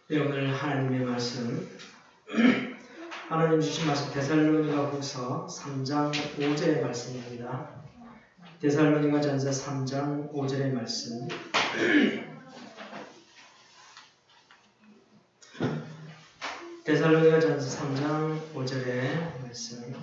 네, 오늘 하나님의 말씀, 하나님 주신 말씀 데살로니가후서 3장 5절의 말씀입니다. 데살로니가전서 3장 5절의 말씀. 데살로니가전서 3장 5절의 말씀.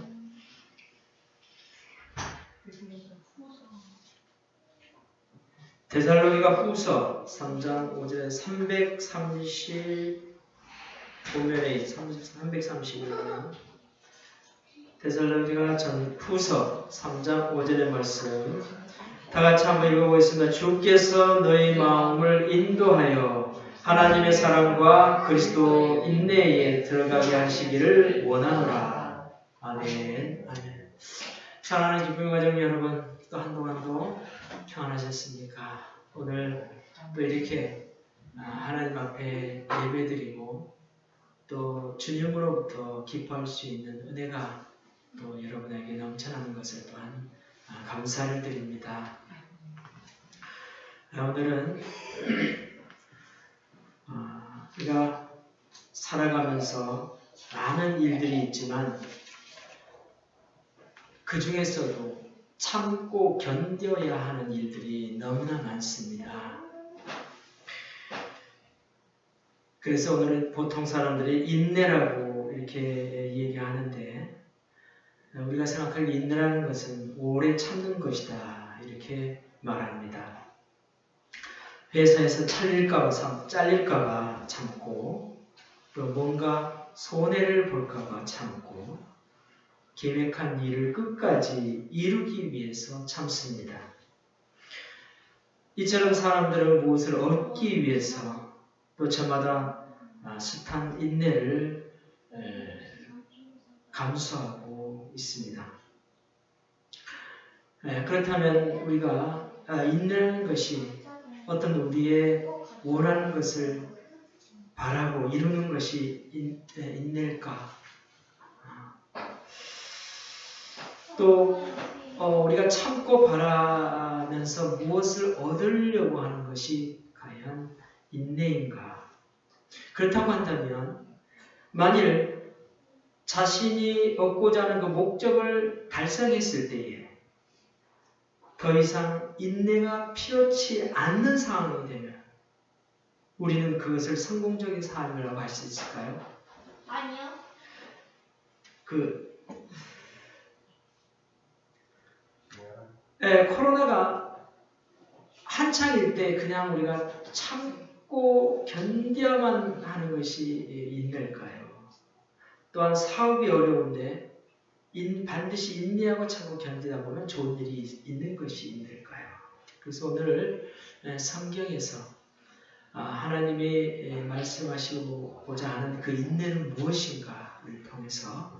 데살로니가후서 3장 5절에 331면 데살로니가 후서 3장 5절의 말씀 다 같이 한번 읽어보겠습니다. 주께서 너희 마음을 인도하여 하나님의 사랑과 그리스도 인내에 들어가게 하시기를 원하노라. 아멘. 아멘. 사랑하는 기쁨의 가정 여러분, 또 한동안도 평안하셨습니까? 오늘 또 이렇게 하나님 앞에 예배드리고 또 주님으로부터 기뻐할 수 있는 은혜가 또 여러분에게 넘쳐나는 것을 또한 감사를 드립니다. 오늘은 우리가 살아가면서 많은 일들이 있지만 그 중에서도 참고 견뎌야 하는 일들이 너무나 많습니다. 그래서 오늘은 보통 사람들이 인내라고 이렇게 얘기하는데 우리가 생각할 인내라는 것은 오래 참는 것이다 이렇게 말합니다. 회사에서 잘릴까봐 참고 또 뭔가 손해를 볼까봐 참고 계획한 일을 끝까지 이루기 위해서 참습니다. 이처럼 사람들은 무엇을 얻기 위해서 또 저마다 숱한 인내를 감수하고 있습니다. 그렇다면 우리가 인내라는 것이 어떤 우리의 원하는 것을 바라고 이루는 것이 인내일까? 또 우리가 참고 바라면서 무엇을 얻으려고 하는 것이 과연 인내인가? 그렇다고 한다면 만일 자신이 얻고자 하는 그 목적을 달성했을 때에 더 이상 인내가 필요치 않는 상황이 되면 우리는 그것을 성공적인 삶이라고 할 수 있을까요? 아니요. 코로나가 한창일 때 그냥 우리가 참고 견뎌만 하는 것이 인내일까요? 또한 사업이 어려운데 반드시 인내하고 참고 견디다 보면 좋은 일이 있는 것이 인내일까요? 그래서 오늘 성경에서 하나님이 말씀하시고자 하는 그 인내는 무엇인가를 통해서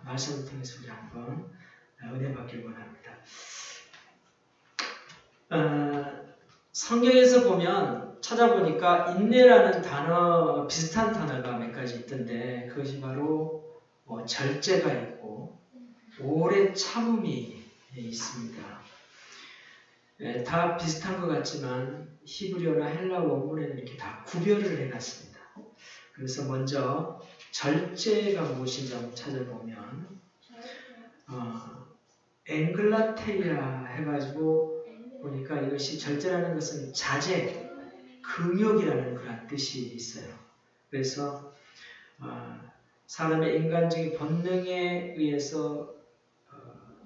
말씀을 통해서 우리 한번 은혜 받길 원합니다. 성경에서 보면 찾아보니까 인내라는 단어 비슷한 단어가 몇 가지 있던데 그것이 바로 절제가 있고 오래 참음이 있습니다. 다 비슷한 것 같지만 히브리어나 헬라 원문에는 이렇게 다 구별을 해놨습니다. 그래서 먼저 절제가 무엇인지 한번 찾아보면 앵글라테이라 해가지고 보니까 이것이 절제라는 것은 자제, 긍욕이라는 그런 뜻이 있어요. 그래서 사람의 인간적인 본능에 의해서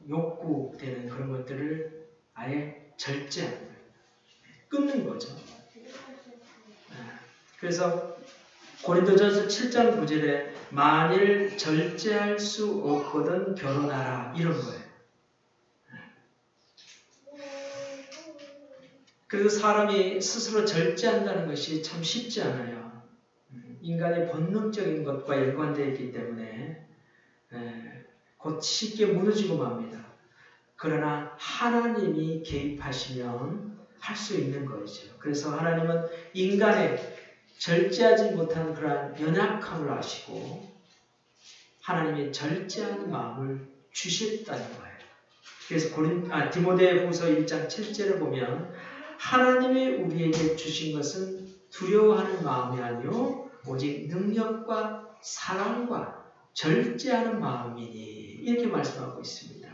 욕구되는 그런 것들을 아예 절제하는 거예요. 끊는 거죠. 그래서 고린도전서 7장 9절에 만일 절제할 수 없거든 결혼하라 이런 거예요. 그래서 사람이 스스로 절제한다는 것이 참 쉽지 않아요. 인간의 본능적인 것과 연관되어 있기 때문에 곧 쉽게 무너지고 맙니다. 그러나 하나님이 개입하시면 할 수 있는 것이죠. 그래서 하나님은 인간의 절제하지 못한 그러한 연약함을 아시고 하나님의 절제한 마음을 주셨다는 거예요. 그래서 디모데후서 1장 7절을 보면 하나님이 우리에게 주신 것은 두려워하는 마음이 아니요 오직 능력과 사랑과 절제하는 마음이니 이렇게 말씀하고 있습니다.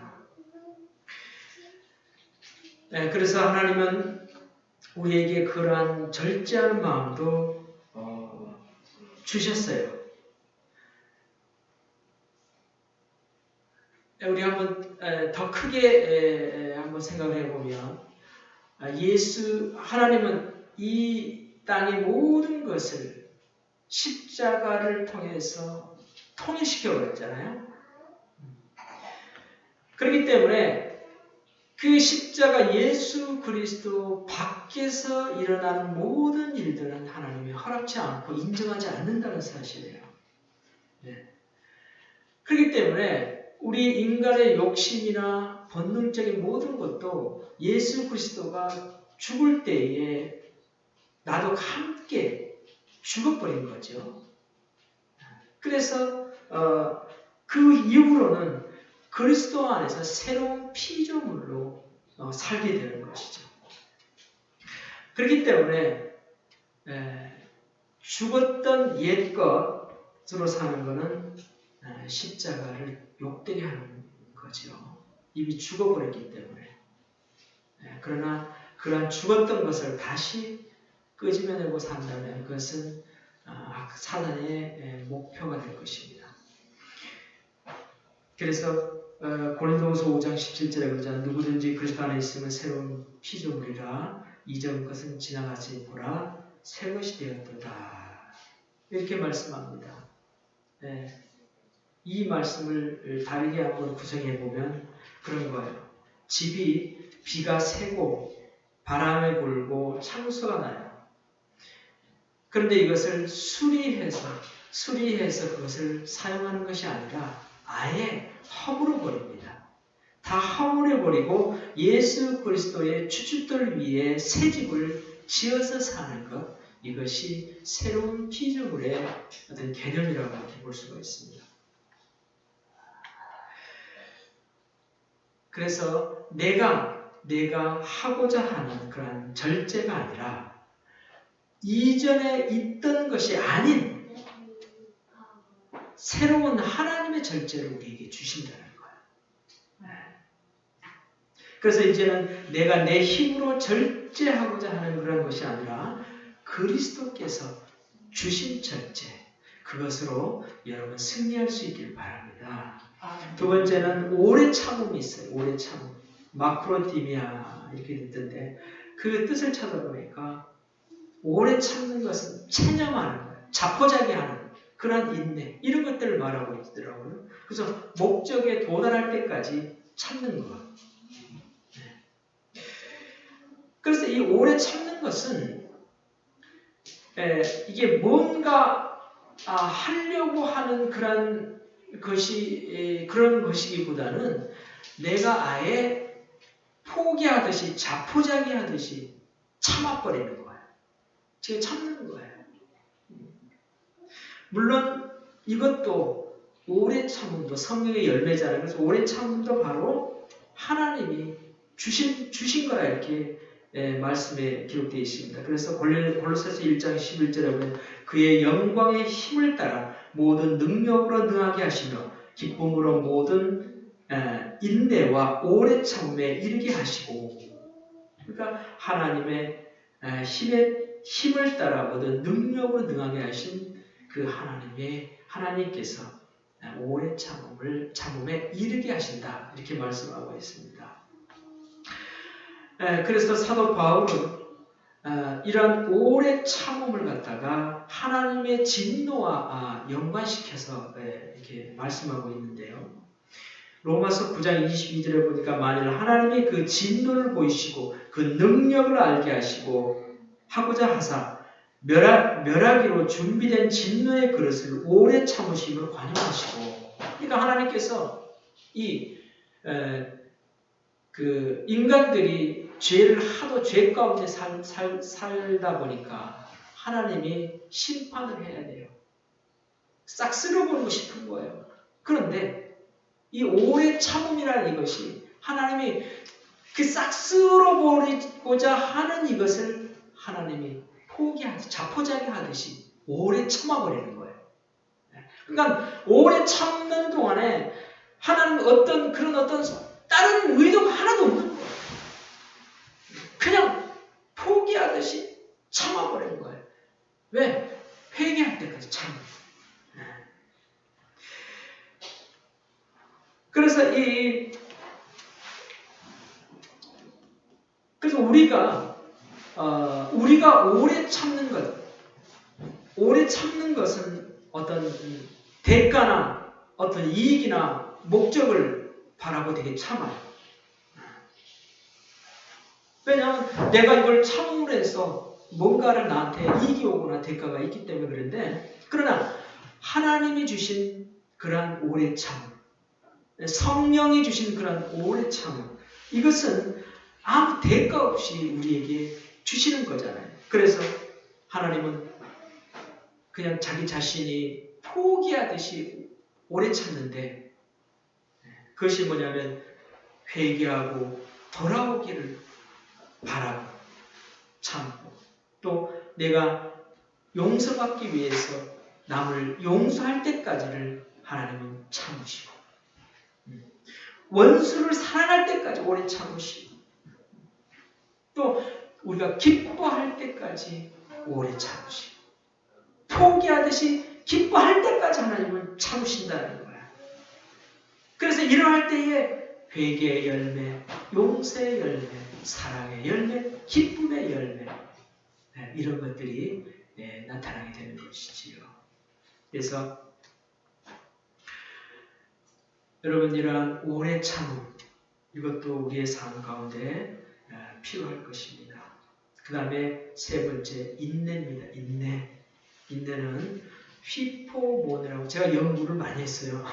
그래서 하나님은 우리에게 그러한 절제하는 마음도 주셨어요. 우리 한번 더 크게 한번 생각을 해보면 하나님은 이 땅의 모든 것을 십자가를 통해서 통일시켜 버렸잖아요. 그렇기 때문에 그 십자가 예수 그리스도 밖에서 일어나는 모든 일들은 하나님이 허락치 않고 인정하지 않는다는 사실이에요. 그렇기 때문에 우리 인간의 욕심이나 본능적인 모든 것도 예수 그리스도가 죽을 때에 나도 함께 죽어버린 거죠. 그래서 그 이후로는 그리스도 안에서 새로운 피조물로 살게 되는 것이죠. 그렇기 때문에 죽었던 옛것으로 사는 것은 십자가를 욕되게 하는 거죠. 이미 죽어버렸기 때문에. 그러나 그러한 죽었던 것을 다시 끄집어내고 산다면 그것은 사단의 목표가 될 것입니다. 그래서 고린도후서 5장 17절에 그러잖아요. 누구든지 그리스도 안에 있으면 새로운 피조물이라 이전 것은 지나가지 보라 새 것이 되었도다. 이렇게 말씀합니다. 이 말씀을 다르게 한번 구성해 보면 그런 거예요. 집이 비가 새고 바람에 불고 창수가 나요. 그런데 이것을 수리해서 그것을 사용하는 것이 아니라 아예 허물어 버립니다. 다 허물어 버리고 예수 그리스도의 주춧돌 위에 새 집을 지어서 사는 것, 이것이 새로운 피조물의 어떤 개념이라고 이렇게 볼 수가 있습니다. 그래서 내가 하고자 하는 그런 절제가 아니라 이전에 있던 것이 아닌 새로운 하나님의 절제를 우리에게 주신다는 거예요. 그래서 이제는 내가 내 힘으로 절제하고자 하는 그런 것이 아니라 그리스도께서 주신 절제, 그것으로 여러분 승리할 수 있길 바랍니다. 두 번째는 오래 참음이 있어요. 오래 참음. 마크로디미아 이렇게 됐던데 그 뜻을 찾아보니까 오래 참는 것은 체념하는 거예요. 자포자기하는 그런 인내, 이런 것들을 말하고 있더라고요. 그래서 목적에 도달할 때까지 참는 것. 그래서 이 오래 참는 것은 이게 뭔가 하려고 하는 그런 것이기보다는 내가 아예 포기하듯이 자포자기하듯이 참아버리는 거예요. 제가 참는 거예요. 물론 이것도 오래 참음도 성령의 열매잖아요. 그래서 오래 참음도 바로 하나님이 주신 거라 이렇게 말씀에 기록되어 있습니다. 그래서 골로새서 1장 11절에 보면 그의 영광의 힘을 따라 모든 능력으로 능하게 하시며 기쁨으로 모든 인내와 오래 참음에 이르게 하시고, 그러니까 하나님의 힘을 따라 모든 능력으로 능하게 하신 그 하나님께서 오래 참음에 이르게 하신다, 이렇게 말씀하고 있습니다. 그래서 사도 바울은 이런 오래 참음을 갖다가 하나님의 진노와 연관시켜서 이렇게 말씀하고 있는데요. 로마서 9장 22절에 보니까 만일 하나님이 그 진노를 보이시고 그 능력을 알게 하고자 하사 멸하기로 준비된 진노의 그릇을 오래 참으심을 관용하시고, 그러니까 하나님께서 그 인간들이 죄를 하도 죄 가운데 살다 보니까 하나님이 심판을 해야 돼요. 싹 쓸어버리고 싶은 거예요. 그런데 이 오래 참음이라는 이것이 하나님이 그 싹 쓸어버리고자 하는 이것을 하나님이 포기하지 하듯이, 자포자기 하듯이 오래 참아버리는 거예요. 그러니까 오래 참는 동안에 하나님 어떤 다른 의도가 하나도 없는 거예요. 그냥 포기하듯이 참아버리는 거예요. 왜? 회개할 때까지 참는 거예요. 그래서 우리가 오래 참는 것은 어떤 대가나 어떤 이익이나 목적을 바라고 되게 참아요. 왜냐하면 내가 이걸 참음으로 해서 뭔가를 나한테 이익이 오거나 대가가 있기 때문에 그런데, 그러나 하나님이 주신 그러한 오래 참음, 성령이 주신 그런 오래 참음, 이것은 아무 대가 없이 우리에게 주시는 거잖아요. 그래서 하나님은 그냥 자기 자신이 포기하듯이 오래 참는데, 그것이 뭐냐면 회개하고 돌아오기를 바라고 참고, 또 내가 용서받기 위해서 남을 용서할 때까지를 하나님은 참으시고, 원수를 사랑할 때까지 오래 참으시고, 또 우리가 기뻐할 때까지 오래 참으시고, 포기하듯이 기뻐할 때까지 하나님은 참으신다는 거야. 그래서 일어날 때에 회개의 열매, 용서의 열매, 사랑의 열매, 기쁨의 열매, 이런 것들이 나타나게 되는 것이지요. 그래서 여러분, 이러한 오래 참음, 이것도 우리의 삶 가운데 필요할 것입니다. 그 다음에 세 번째, 인내입니다. 인내는 휘포모네라고, 제가 연구를 많이 했어요.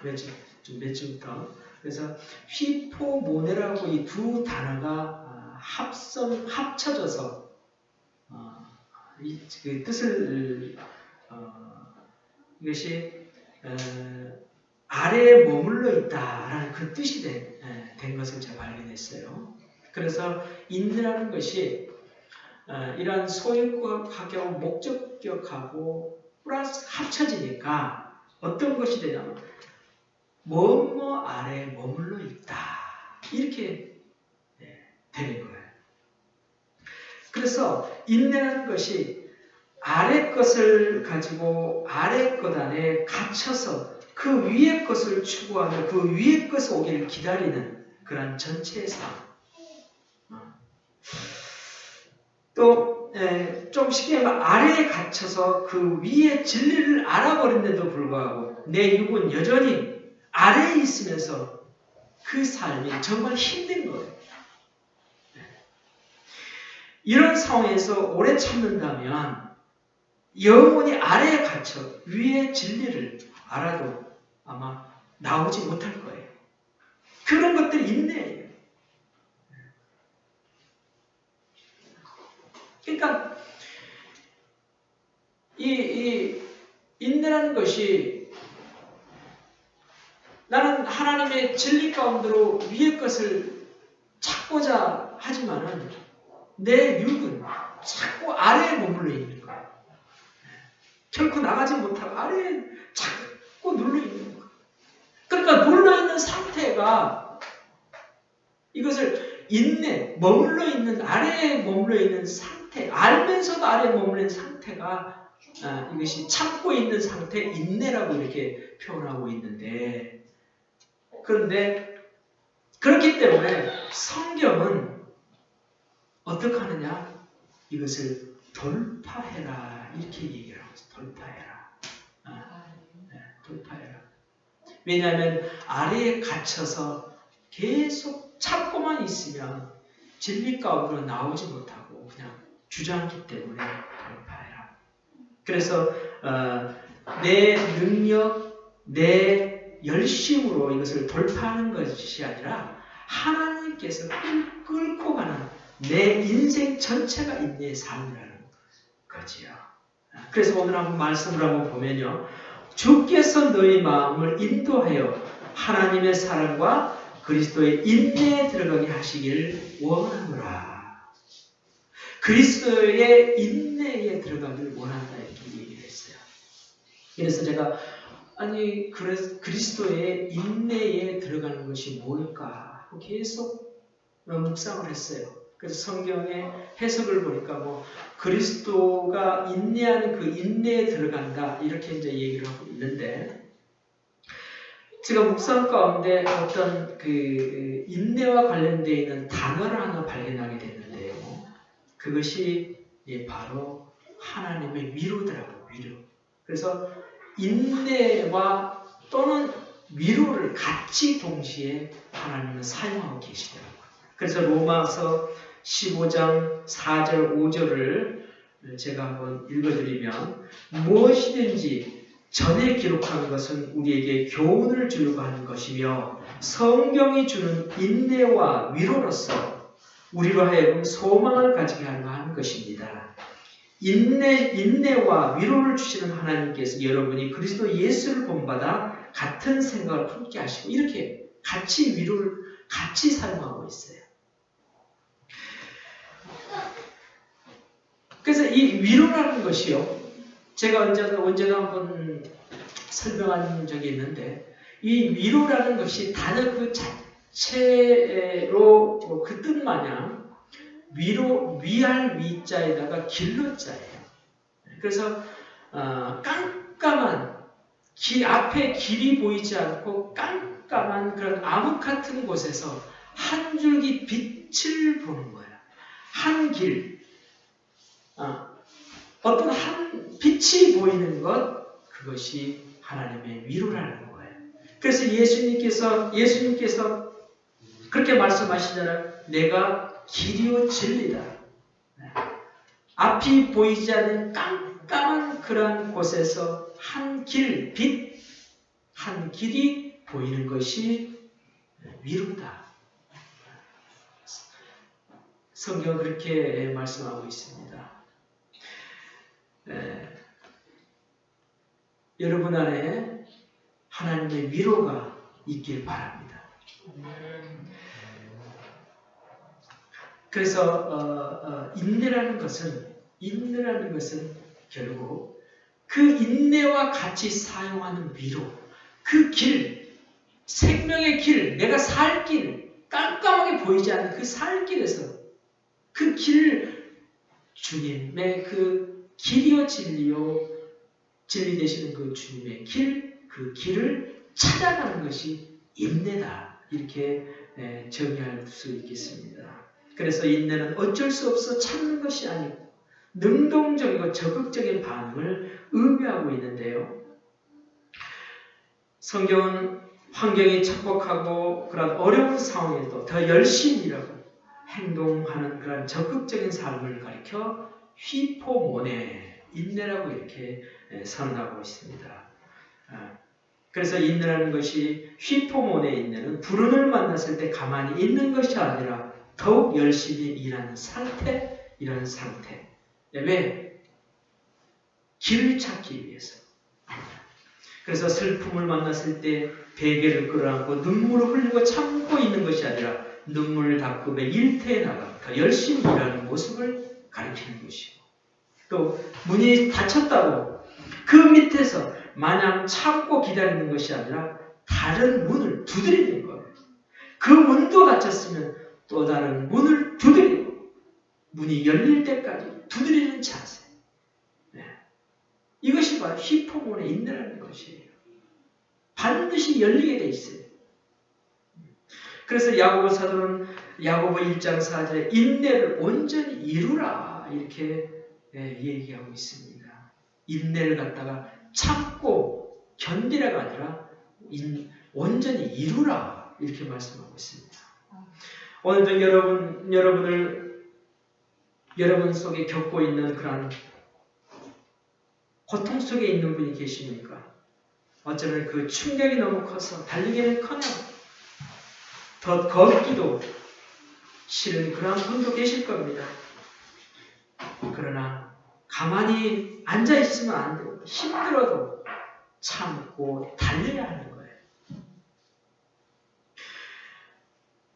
몇 주부터. 그래서 휘포모네라고 이 두 단어가 합쳐져서 그 뜻을 이것이 아래에 머물러 있다라는 그 뜻이 된 것을 제가 발견했어요. 그래서 인내라는 것이 이러한 소유격하고 목적격하고 플러스 합쳐지니까 어떤 것이 되냐면 뭐뭐 아래에 머물러 있다, 이렇게 되는 거예요. 그래서 인내라는 것이 아래 것을 가지고 아래 것 안에 갇혀서 그 위의 것을 추구하며 그 위의 것을 오기를 기다리는 그런 전체의 삶. 또 좀 쉽게 말하면 아래에 갇혀서 그 위의 진리를 알아버린데도 불구하고 내 육은 여전히 아래에 있으면서 그 삶이 정말 힘든 거예요. 이런 상황에서 오래 참는다면 영원히 아래에 갇혀 위의 진리를 알아도 아마 나오지 못할 거예요. 그런 것들이 인내예요. 그러니까 이 인내라는 것이 나는 하나님의 진리 가운데로 위의 것을 찾고자 하지만은 내 육은 자꾸 아래에 머물러 있는 거예요. 결코 나가지 못하고 아래에 자꾸 눌러 있는 거예요. 그러니까 눌러 있는 상태가 이것을 인내, 머물러 있는, 아래에 머물러 있는 상태, 알면서도 아래에 머물러 있는 상태가 이것이 참고 있는 상태, 인내라고 이렇게 표현하고 있는데, 그런데 그렇기 때문에 성경은 어떻게 하느냐? 이것을 돌파해라, 이렇게 얘기를 하고 있어요. 돌파해라. 돌파해라. 왜냐하면 아래에 갇혀서 계속 참고만 있으면 진리 가운데로 나오지 못하고 그냥 주저앉기 때문에 돌파해라. 그래서 내 능력, 내 열심으로 이것을 돌파하는 것이 아니라 하나님께서 끌고 가는 내 인생 전체가 인내의 삶이라는 거지요. 그래서 오늘 한번 말씀을 한번 보면요. 주께서 너희 마음을 인도하여 하나님의 사랑과 그리스도의 인내에 들어가게 하시길 원하노라. 그리스도의 인내에 들어가길 원한다 이렇게 얘기를 했어요. 그래서 제가 아니 그리스도의 인내에 들어가는 것이 뭘까 하고 계속 묵상을 했어요. 그래서 성경의 해석을 보니까 뭐 그리스도가 인내하는 그 인내에 들어간다 이렇게 이제 얘기를 하고 있는데, 제가 묵상 가운데 어떤 그 인내와 관련되어 있는 단어를 하나 발견하게 됐는데요. 그것이 바로 하나님의 위로더라고요. 위로. 그래서 인내와 또는 위로를 같이 동시에 하나님은 사용하고 계시더라고요. 그래서 로마서 15장 4절 5절을 제가 한번 읽어드리면, 무엇이든지 전에 기록한 것은 우리에게 교훈을 주려고 하는 것이며 성경이 주는 인내와 위로로서 우리로 하여금 소망을 가지게 하려 하는 것입니다. 인내와 위로를 주시는 하나님께서 여러분이 그리스도 예수를 본받아 같은 생각을 품게 하시고 이렇게 같이 위로를 같이 사용하고 있어요. 그래서 이 위로라는 것이요, 제가 언제나 한번 설명한 적이 있는데, 이 위로라는 것이 단어 그 자체로 그 뜻마냥 위할 위자에다가 길러자예요. 그래서 깜깜한 앞에 길이 보이지 않고 깜깜한 그런 암흑 같은 곳에서 한 줄기 빛을 보는 거예요. 한 길, 어떤 한 빛이 보이는 것, 그것이 하나님의 위로라는 거예요. 그래서 예수님께서 그렇게 말씀하시잖아요. 내가 길이요 진리다. 앞이 보이지 않는 깜깜한 그런 곳에서 한 길, 빛, 한 길이 보이는 것이 위로다. 성경은 그렇게 말씀하고 있습니다. 여러분 안에 하나님의 위로가 있길 바랍니다. 그래서 인내라는 것은 결국 그 인내와 같이 사용하는 위로, 그 길, 생명의 길, 내가 살 길, 깜깜하게 보이지 않는 그 살 길에서 그 길, 주님의 그 길이요 진리요 진리 되시는 그 주님의 길, 그 길을 찾아가는 것이 인내다. 이렇게 정의할 수 있겠습니다. 그래서 인내는 어쩔 수 없어 참는 것이 아니고 능동적이고 적극적인 반응을 의미하고 있는데요. 성경은 환경이 착복하고 그런 어려운 상황에도 더 열심히 일하고 행동하는 그런 적극적인 삶을 가리켜 휘포모네, 인내라고 이렇게 선언하고 있습니다. 그래서 인내라는 것이 휘포모네 인내는 불운을 만났을 때 가만히 있는 것이 아니라 더욱 열심히 일하는 상태, 이런 상태. 왜? 길을 찾기 위해서. 그래서 슬픔을 만났을 때 베개를 끌어안고 눈물을 흘리고 참고 있는 것이 아니라 눈물을 닦고 매 일터에 나가 더 열심히 일하는 모습을 가리키는 것이고, 또 문이 닫혔다고 그 밑에서 마냥 참고 기다리는 것이 아니라 다른 문을 두드리는 거예요. 그 문도 닫혔으면 또 다른 문을 두드리고 문이 열릴 때까지 두드리는 자세. 이것이 바로 휘포몬의 인내라는 것이에요. 반드시 열리게 돼 있어요. 그래서 야고보 사도는 야고보 1장 4절에 인내를 온전히 이루라 이렇게 얘기하고 있습니다. 인내를 갖다가 참고 견디라가 아니라 온전히 이루라 이렇게 말씀하고 있습니다. 오늘도 여러분 속에 겪고 있는 그런 고통 속에 있는 분이 계십니까? 어쩌면 그 충격이 너무 커서 달리기는커녕 더 걷기도 싫은 그런 분도 계실 겁니다. 그러나 가만히 앉아 있으면 안 되고 힘들어도 참고 달려야 하는 거예요.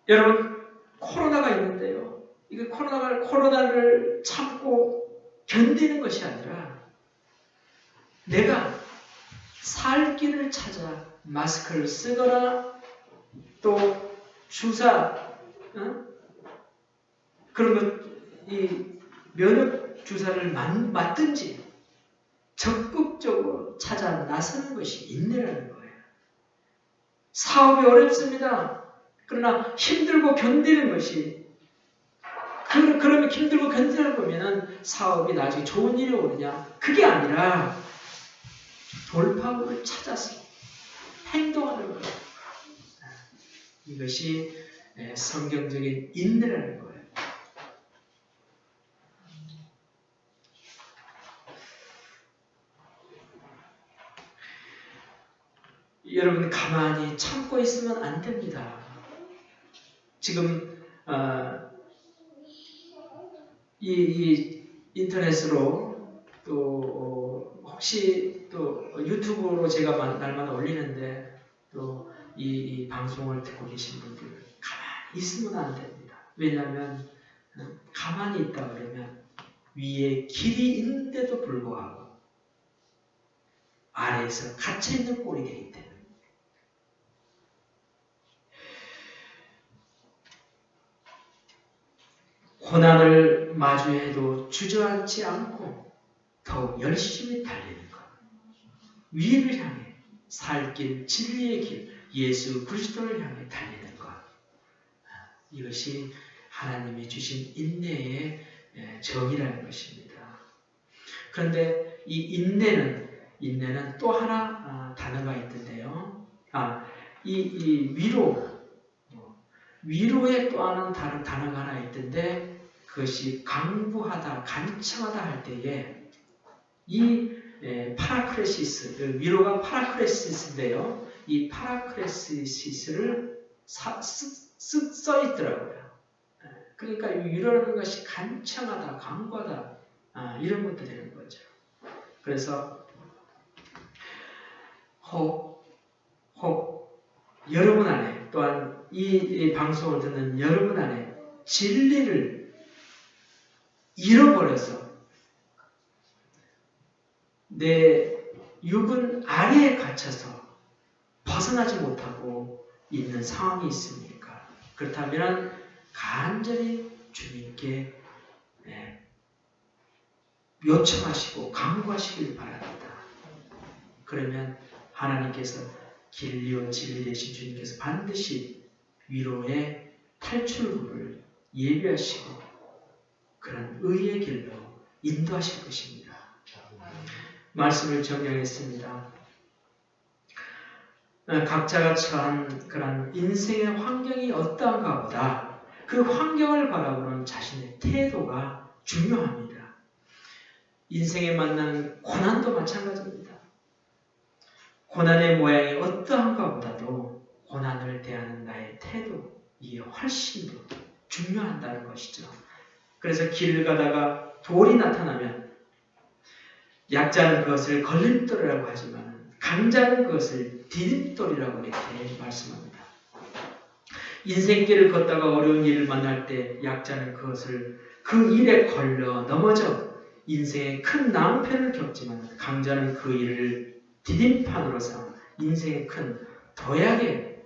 여러분, 코로나가 있는데요. 이게 코로나를 참고 견디는 것이 아니라 내가 살 길을 찾아 마스크를 쓰거나 또 주사, 이 면역 주사를 맞든지 적극적으로 찾아 나서는 것이 인내라는 거예요. 사업이 어렵습니다. 그러나 힘들고 견디는 것이 그러면 힘들고 견디는 거면은 사업이 나중에 좋은 일이 오느냐? 그게 아니라 돌파구를 찾아서 행동하는 거예요. 이것이 성경적인 인내라는 거예요. 여러분 가만히 참고 있으면 안 됩니다. 지금 이 인터넷으로 또 혹시 또 유튜브로 제가 날마다 올리는데 또 이 방송을 듣고 계신 분들 가만히 있으면 안 됩니다. 왜냐하면 가만히 있다 그러면 위에 길이 있는데도 불구하고 아래에서 갇혀있는 꼴이 되기 때문에 고난을 마주해도 주저앉지 않고 더욱 열심히 달리는 것. 위를 향해 살 길, 진리의 길, 예수 그리스도를 향해 달리는 것. 이것이 하나님이 주신 인내의 정의라는 것입니다. 그런데 이 인내는 또 하나 단어가 있던데요. 이 위로의 또 하나 다른 단어가 하나 있던데 그것이 강구하다, 간청하다 할 때에 이 파라크레시스, 위로가 파라크레시스인데요. 이 파라크레시스를 써 있더라고요. 그러니까 위로라는 것이 간청하다, 강구하다 이런 것도 되는 거죠. 그래서 혹 여러분 안에 또한 이 방송을 듣는 여러분 안에 진리를 잃어버려서 내 육은 아래에 갇혀서 벗어나지 못하고 있는 상황이 있습니까? 그렇다면 간절히 주님께 요청하시고 강구하시길 바랍니다. 그러면 하나님께서 길리오 진리 되신 주님께서 반드시 위로의 탈출구를 예비하시고 그런 의의 길로 인도하실 것입니다. 말씀을 정리하겠습니다. 각자가 처한 그런 인생의 환경이 어떠한가 보다 그 환경을 바라보는 자신의 태도가 중요합니다. 인생에 만나는 고난도 마찬가지입니다. 고난의 모양이 어떠한가 보다도 고난을 대하는 나의 태도, 이게 훨씬 더 중요하다는 것이죠. 그래서 길을 가다가 돌이 나타나면 약자는 그것을 걸림돌이라고 하지만 강자는 그것을 디딤돌이라고 이렇게 말씀합니다. 인생길을 걷다가 어려운 일을 만날 때 약자는 그것을 그 일에 걸려 넘어져 인생의 큰 낭패를 겪지만 강자는 그 일을 디딤판으로 삼아 인생의 큰 도약을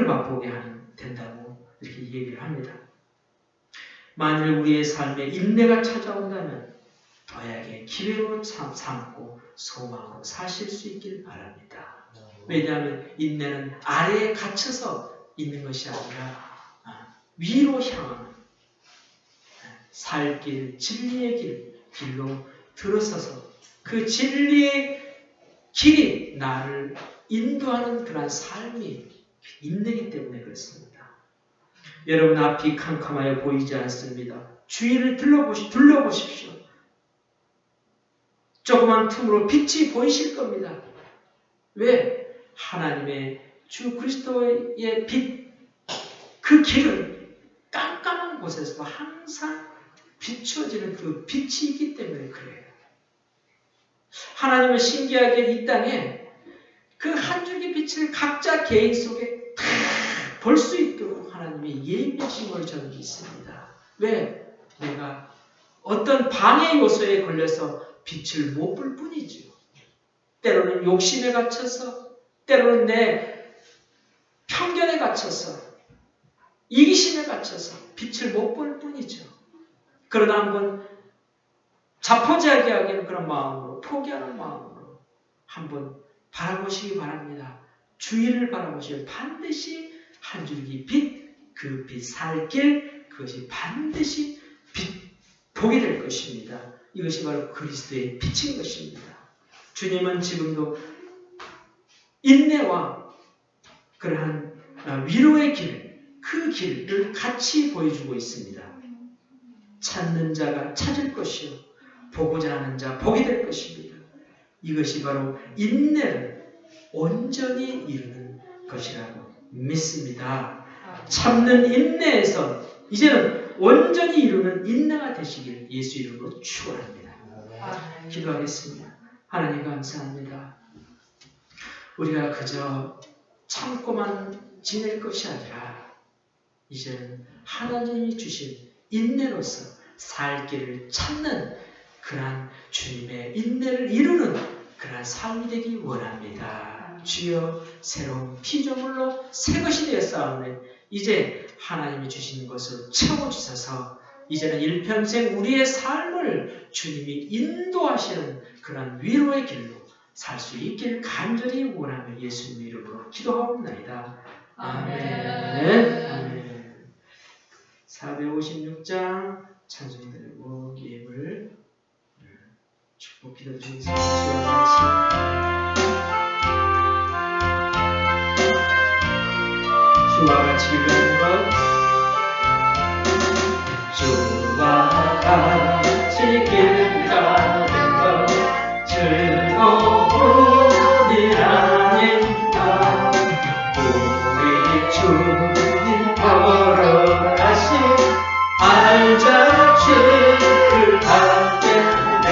맛보게 된다고 이렇게 얘기를 합니다. 만일 우리의 삶에 인내가 찾아온다면 도약의 기회로 삼고 소망으로 사실 수 있길 바랍니다. 왜냐하면 인내는 아래에 갇혀서 있는 것이 아니라 위로 향하는 살 길, 진리의 길로 들어서서 그 진리의 길이 나를 인도하는 그런 삶이 인내이기 때문에 그렇습니다. 여러분 앞이 캄캄하여 보이지 않습니다. 주위를 둘러보십시오. 조그만 틈으로 빛이 보이실 겁니다. 왜? 하나님의 주 그리스도의 빛, 그 길은 깜깜한 곳에서도 항상 비추어지는 그 빛이 있기 때문에 그래요. 하나님은 신기하게 이 땅에 그 한 줄기 빛을 각자 개인 속에 다 볼 수 있도록 하나님의 예민하심을 저는 믿습니다. 왜? 내가 어떤 방해 요소에 걸려서 빛을 못 볼 뿐이죠. 때로는 욕심에 갇혀서, 때로는 내 편견에 갇혀서, 이기심에 갇혀서 빛을 못 볼 뿐이죠. 그러나 한번 자포자기하게 그런 마음으로, 포기하는 마음으로 한번 바라보시기 바랍니다. 주위를 바라보시면 반드시 한 줄기 빛, 그 빛 살 길, 그것이 반드시 보게 될 것입니다. 이것이 바로 그리스도의 빛인 것입니다. 주님은 지금도 인내와 그러한 위로의 길, 그 길을 같이 보여주고 있습니다. 찾는 자가 찾을 것이요, 보고자 하는 자 보게 될 것입니다. 이것이 바로 인내를 온전히 이루는 것이라고 믿습니다. 참는 인내에서 이제는 온전히 이루는 인내가 되시길 예수 이름으로 축원합니다. 기도하겠습니다. 하나님 감사합니다. 우리가 그저 참고만 지낼 것이 아니라 이제는 하나님이 주신 인내로서 살 길을 찾는 그러한 주님의 인내를 이루는 그러한 삶이 되기 원합니다. 주여, 새로운 피조물로 새 것이 되어 싸우는 이제 하나님이 주신 것을 채워주셔서 이제는 일평생 우리의 삶을 주님이 인도하시는 그런 위로의 길로 살 수 있기를 간절히 원하며 예수님 이름으로 기도하옵나이다. 아멘. 아멘. 456장 찬송 드리고 예물 축복 기도 중에서 주와 같이 기도하는 것, 주와 같이 길 가는 것 즐거움이 아닌가. 우리 주님 걸어가신 알자취를 받겠네.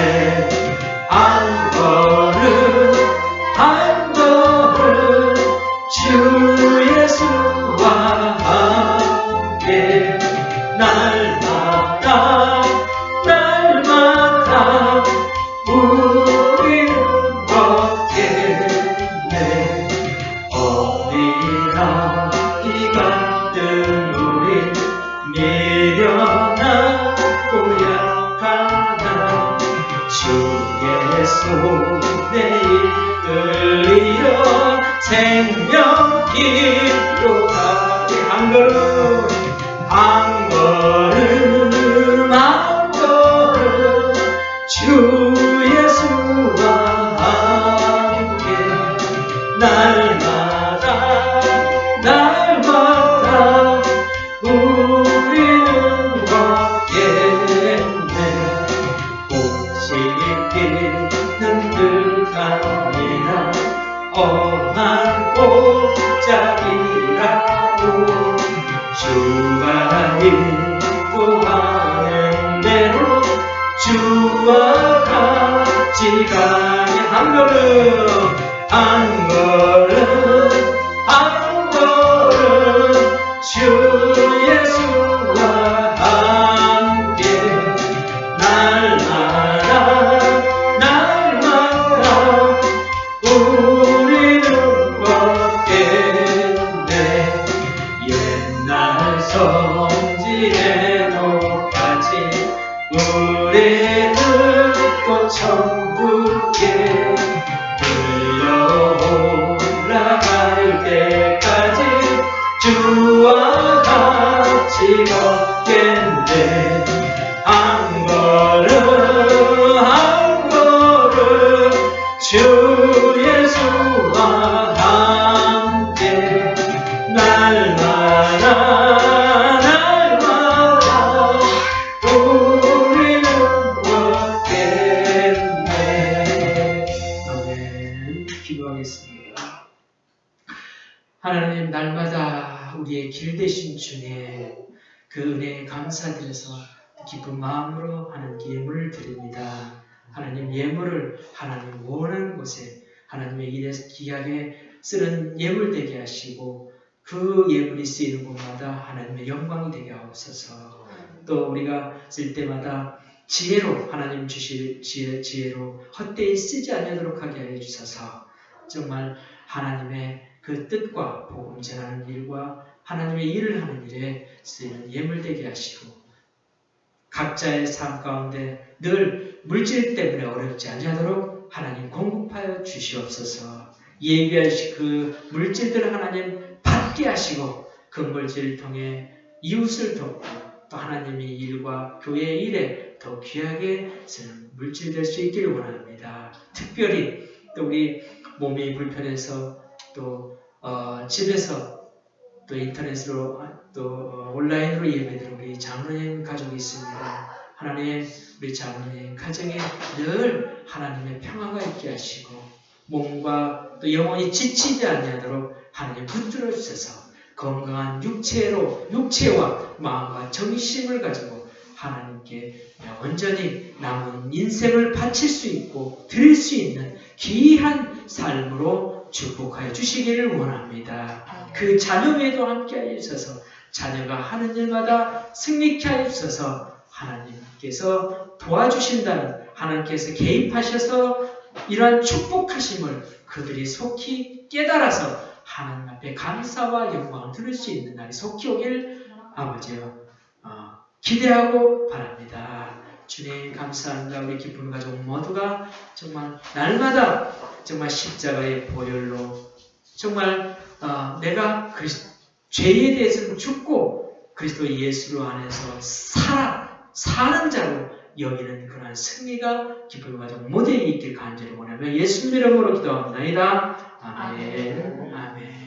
한 걸음 한 걸음 주 예수와 함께 날마다 날마다 우리는 걷겠네. 어린아이 같은 우린 미련하고 약하나 주의 손에 이끌리어 생명길로 가게. 한 걸음 한 걸음 한 걸음 주 예수와 함께 날마다 날마다 우리는 걷겠네. 꽃이 피는 듯 아니라 엄한 꽃자리라고 주가 인도하는 대로 주와 같이 가게. 한 걸음 한 걸음 한 걸음 주 예수와 함께 날마다 날마다 우리는 걷겠네. 옛날 성지의 높아진 우리 듣고 천국에 들려 올라갈 때까지 주와 같이 걷겠네. 한 걸음 한 걸음 주 예수와 함께 날마다 날마다 우리는 걷겠네. 아멘. 기도하겠습니다. 하나님, 날마다 우리의 길 되신 주님 그 은혜에 감사드려서 기쁜 마음으로 하나님 예물을 드립니다. 하나님, 예물을 하나님 원하는 곳에 하나님의 일에 귀하게 쓰는 예물 되게 하시고 그 예물이 쓰이는 곳마다 하나님의 영광이 되게 하옵소서. 또 우리가 쓸 때마다 지혜로 하나님 주실 지혜로 헛되이 쓰지 않도록 하게 하여 주셔서 정말 하나님의 그 뜻과 복음 전하는 일과 하나님의 일을 하는 일에 쓰이는 예물 되게 하시고 각자의 삶 가운데 늘 물질 때문에 어렵지 아니하도록 하나님 공급하여 주시옵소서. 예비하신 그 물질들을 하나님 받게 하시고 그 물질을 통해 이웃을 돕고 또 하나님의 일과 교회의 일에 더 귀하게 쓰는 물질 될 수 있기를 원합니다. 특별히 또 우리 몸이 불편해서 또 집에서 또 인터넷으로 또 온라인으로 예배드리는 우리 장로님 가족이 있습니다. 하나님 우리 장로님 가정에 늘 하나님의 평화가 있게 하시고 몸과 또 영혼이 지치지 아니하도록 하나님 붙들어 주셔서 건강한 육체와 마음과 정신을 가지고 하나님께 온전히 남은 인생을 바칠 수 있고 드릴 수 있는 귀한 삶으로 축복하여 주시기를 원합니다. 그 자녀에도 함께하여 주셔서 자녀가 하는 일마다 승리케 하여 주셔서 하나님께서 도와주신다는 하나님께서 개입하셔서 이러한 축복하심을 그들이 속히 깨달아서 하나님 앞에 감사와 영광을 들을 수 있는 날이 속히 오길 아버지여 기대하고 바랍니다. 주님 감사합니다. 우리 기쁜 가족 모두가 정말 날마다 정말 십자가의 보혈로 정말 내가 죄에 대해서는 죽고 그리스도 예수로 안에서 사는 자로 여기는 그러한 승리가 기쁜 가족 모두에게 있길 간절히 원하며 예수님 이름으로 기도합니다. 아멘. 아멘.